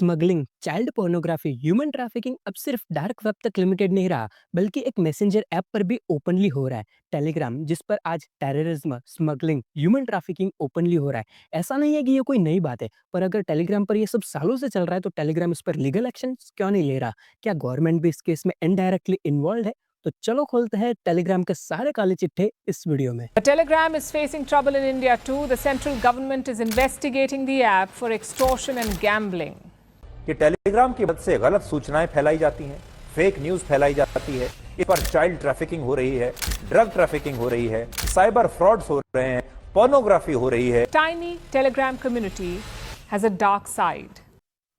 Smuggling, child pornography, human trafficking अब सिर्फ dark web तक लिमिटेड नहीं रहा, बल्कि एक मैसेंजर ऐप पर भी ओपनली हो रहा है। टेलीग्राम, जिस पर आज terrorism, smuggling, human trafficking openly हो रहा है। ऐसा नहीं है कि ये कोई नई बात है, पर अगर टेलीग्राम पर ये सब सालों से चल रहा है, तो टेलीग्राम इस पर लीगल एक्शन क्यों नहीं ले रहा? क्या गवर्नमेंट भी इस केस में इनडायरेक्टली इन्वॉल्व है? तो चलो खोलते हैं टेलीग्राम के सारे काले चिट्ठे इस वीडियो में। Telegram is facing trouble in India too. The central government is investigating the app for extortion and gambling. कि टेलीग्राम की मदद से गलत सूचनाएं फैलाई जाती हैं, फेक न्यूज फैलाई जाती है, इस पर चाइल्ड ट्रैफिकिंग हो रही है, ड्रग ट्रैफिकिंग हो रही है, साइबर फ्रॉड्स हो रहे हैं, पोर्नोग्राफी हो रही है। Tiny Telegram community has a dark side.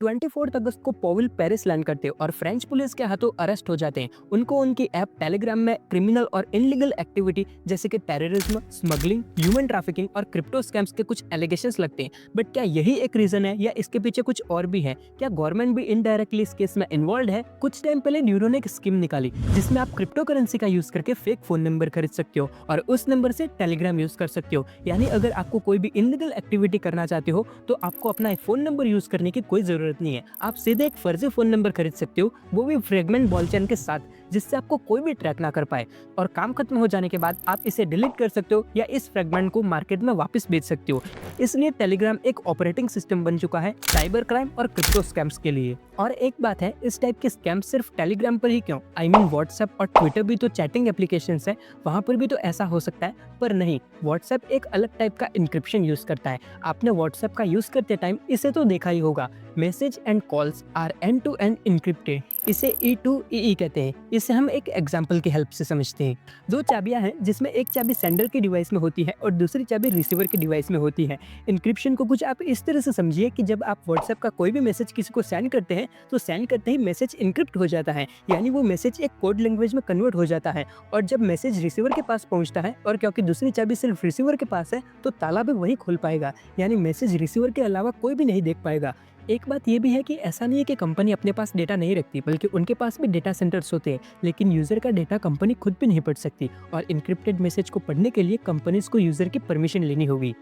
24 अगस्त को पॉविल पेरिस लैंड करते हैं और फ्रेंच पुलिस के हाथों अरेस्ट हो जाते हैं। उनको उनकी ऐप टेलीग्राम में क्रिमिनल और इनलीगल एक्टिविटी जैसे कि टेररिज्म, स्मगलिंग, ह्यूमन ट्रैफिकिंग और क्रिप्टो स्कैम्स के कुछ एलिगेशंस लगते हैं। बट क्या यही एक रीजन है या इसके पीछे कुछ और भी है? क्या गवर्नमेंट भी इनडायरेक्टली इस केस में इन्वॉल्व है? कुछ टाइम पहले न्यूरो ने एक स्कीम निकाली जिसमें आप क्रिप्टो करेंसी का यूज करके फेक फोन नंबर खरीद सकते हो और उस नंबर से टेलीग्राम यूज कर सकते हो। यानी अगर आपको कोई भी इनलीगल एक्टिविटी करना चाहते हो तो आपको अपना फोन नंबर यूज करने की कोई जरूरत नहीं है। आप सीधे एक फर्जी फोन नंबर खरीद सकते हो, वो भी फ्रेगमेंट बॉल चेन के साथ, जिससे आपको कोई भी ट्रैक ना कर पाए। और काम खत्म हो जाने के बाद आप इसे डिलीट कर सकते हो या इस फ्रेगमेंट को मार्केट में वापस बेच सकते हो। इसलिए टेलीग्राम एक ऑपरेटिंग सिस्टम बन चुका है साइबर क्राइम और क्रिप्टो स्कैम्स के लिए। और एक बात है, इस टाइप के स्कैम सिर्फ टेलीग्राम पर ही क्यों? आई मीन व्हाट्सएप और ट्विटर भी तो चैटिंग एप्लीकेशंस है, वहां पर भी तो ऐसा हो सकता है। पर नहीं, व्हाट्सएप एक अलग टाइप का इंक्रिप्शन यूज करता है। आपने व्हाट्सएप का यूज करते टाइम इसे तो देखा ही होगा, message and calls are end to end encrypted. इसे E2EE कहते हैं। इसे हम एक एग्जांपल की हेल्प से समझते हैं। दो चाबियां हैं जिसमें एक चाबी सेंडर के डिवाइस में होती है और दूसरी चाबी रिसीवर के डिवाइस में होती है। इंक्रिप्शन को कुछ आप इस तरह से समझिए कि जब आप व्हाट्सएप का कोई भी मैसेज किसी को सेंड करते हैं तो सेंड करते ही मैसेज इंक्रिप्ट हो जाता है, यानी वो मैसेज एक कोड लैंग्वेज में कन्वर्ट हो जाता है। और जब मैसेज रिसीवर के पास पहुंचता है, और क्योंकि दूसरी चाबी सिर्फ रिसीवर के पास है, तो ताला भी वही खुल पाएगा, यानी मैसेज रिसीवर के अलावा कोई भी नहीं देख पाएगा। एक बात ये भी है कि ऐसा नहीं है कि कंपनी अपने पास डेटा नहीं रखती, बल्कि उनके पास भी डेटा सेंटर्स होते हैं, लेकिन यूजर का डेटा कंपनी खुद भी नहीं पढ़ सकती और इंक्रिप्टेड मैसेज को पढ़ने के लिए कंपनीज को यूजर की परमिशन लेनी होगी।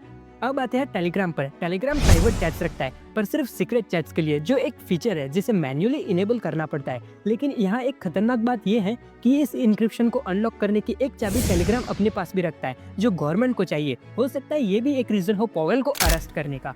अब आते हैं टेलीग्राम पर। टेलीग्राम प्राइवेट चैट्स रखता है, पर सिर्फ सीक्रेट चैट्स के लिए, जो एक फीचर है जिसे मैन्युअली इनेबल करना पड़ता है। लेकिन यहाँ एक खतरनाक बात यह है कि इस इंक्रिप्शन को अनलॉक करने की एक चाबी टेलीग्राम अपने पास भी रखता है, जो गवर्नमेंट को चाहिए। हो सकता है ये भी एक रीजन हो पॉवेल को अरेस्ट करने का।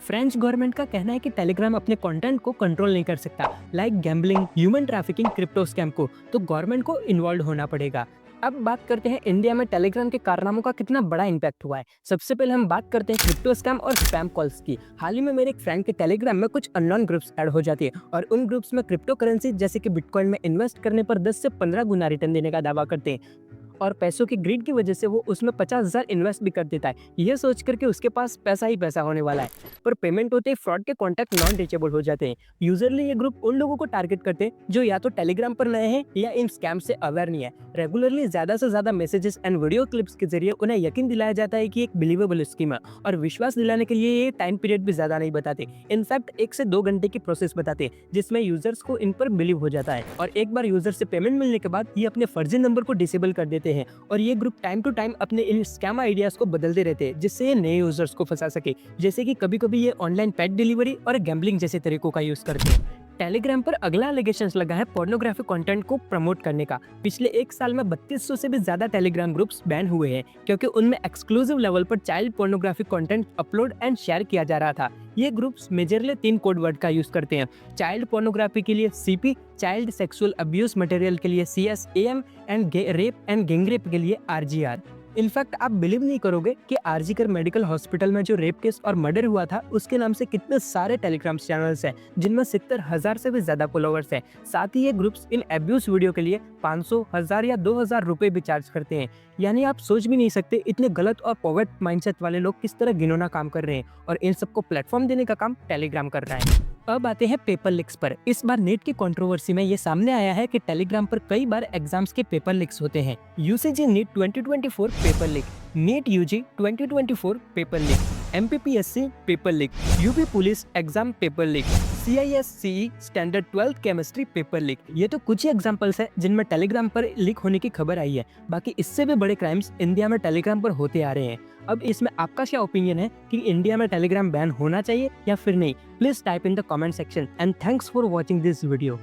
फ्रेंच गवर्नमेंट का कहना है कि टेलीग्राम अपने कंटेंट को कंट्रोल नहीं कर सकता, like gambling, human trafficking, crypto scam को, तो गवर्नमेंट को इन्वॉल्व होना पड़ेगा। अब बात करते हैं इंडिया में टेलीग्राम के कारनामों का कितना बड़ा इम्पैक्ट हुआ है। सबसे पहले हम बात करते हैं क्रिप्टो स्कैम और स्पैम कॉल्स की। हाल ही में मेरे एक फ्रेंड के टेलीग्राम में कुछ अननोन ग्रुप्स ऐड हो जाती है और उन ग्रुप्स में क्रिप्टो करेंसी जैसे कि बिटकॉइन में इन्वेस्ट करने पर 10 से 15 गुना रिटर्न देने का दावा करते हैं। और पैसों की ग्रीड की वजह से वो उसमें 50,000 इन्वेस्ट भी कर देता है, यह सोच करके उसके पास पैसा ही पैसा होने वाला है। पर पेमेंट होते ही फ्रॉड के कॉन्टैक्ट नॉन रीचेबल हो जाते हैं। यूजरली ये ग्रुप उन लोगों को टारगेट करते हैं जो या तो टेलीग्राम पर नए हैं या इन स्कैम से अवेयर नहीं है। रेगुलरली ज्यादा से ज्यादा मैसेजेस एंड वीडियो क्लिप्स के जरिए उन्हें यकीन दिलाया जाता है कि एक बिलीवेबल स्कीम है, और विश्वास दिलाने के लिए ये टाइम पीरियड भी ज्यादा नहीं बताते। इनफैक्ट 1 से 2 घंटे की प्रोसेस बताते हैं, जिसमें यूजर्स को इन पर बिलीव हो जाता है और एक बार यूजर से पेमेंट मिलने के बाद ये अपने फर्जी नंबर को डिसेबल कर देते हैं। और ये ग्रुप टाइम टू टाइम अपने इन स्कैम आइडियाज को बदलते रहते हैं, जिससे ये नए यूजर्स को फंसा सके। जैसे कि कभी कभी ये ऑनलाइन पेट डिलीवरी और गैम्बलिंग जैसे तरीकों का यूज करते हैं। टेलीग्राम पर अगला एलिगेशंस लगा है पोर्नोग्राफिक कंटेंट को प्रमोट करने का। पिछले 1 साल में 3200 से भी ज्यादा टेलीग्राम ग्रुप्स बैन हुए हैं, क्योंकि उनमें एक्सक्लूसिव लेवल पर child pornographic content upload and share किया जा रहा था। ये ग्रुप्स मेजरली 3 कोड वर्ड का यूज करते हैं। चाइल्ड पोर्नोग्राफी के लिए CP, child sexual abuse material के लिए CS/AM and rape and gangrape के लिए RGR। इनफैक्ट आप बिलीव नहीं करोगे कि आरजीकर मेडिकल हॉस्पिटल में जो रेप केस और मर्डर हुआ था, उसके नाम से कितने सारे टेलीग्राम चैनल्स हैं जिनमें 70,000 से भी ज्यादा फॉलोवर्स हैं। साथ ही ये ग्रुप्स इन एब्यूज वीडियो के लिए 500, 1000 या 2000 रुपए भी चार्ज करते हैं। यानी आप सोच भी नहीं सकते इतने गलत और पॉवर्ट माइंडसेट वाले लोग किस तरह घिनौना काम कर रहे हैं, और इन सबको प्लेटफॉर्म देने का काम टेलीग्राम कर रहा है। अब आते हैं पेपर लीक्स पर। इस बार नीट की कंट्रोवर्सी में ये सामने आया है कि टेलीग्राम पर कई बार एग्जाम्स के पेपर लीक्स होते हैं। UGC NEET 2024 paper leak, NEET UG 2024 paper leak, MPPSC paper leak, UP police exam paper leak, CISCE standard 12th chemistry paper leak. ये तो कुछ ही एग्जांपल्स हैं जिनमें टेलीग्राम पर लीक होने की खबर आई है। बाकी इससे भी बड़े क्राइम्स इंडिया में टेलीग्राम पर होते आ रहे हैं। अब इसमें आपका क्या ओपिनियन है कि इंडिया में टेलीग्राम बैन होना चाहिए या फिर नहीं? Please type in the comment section and thanks for watching this video.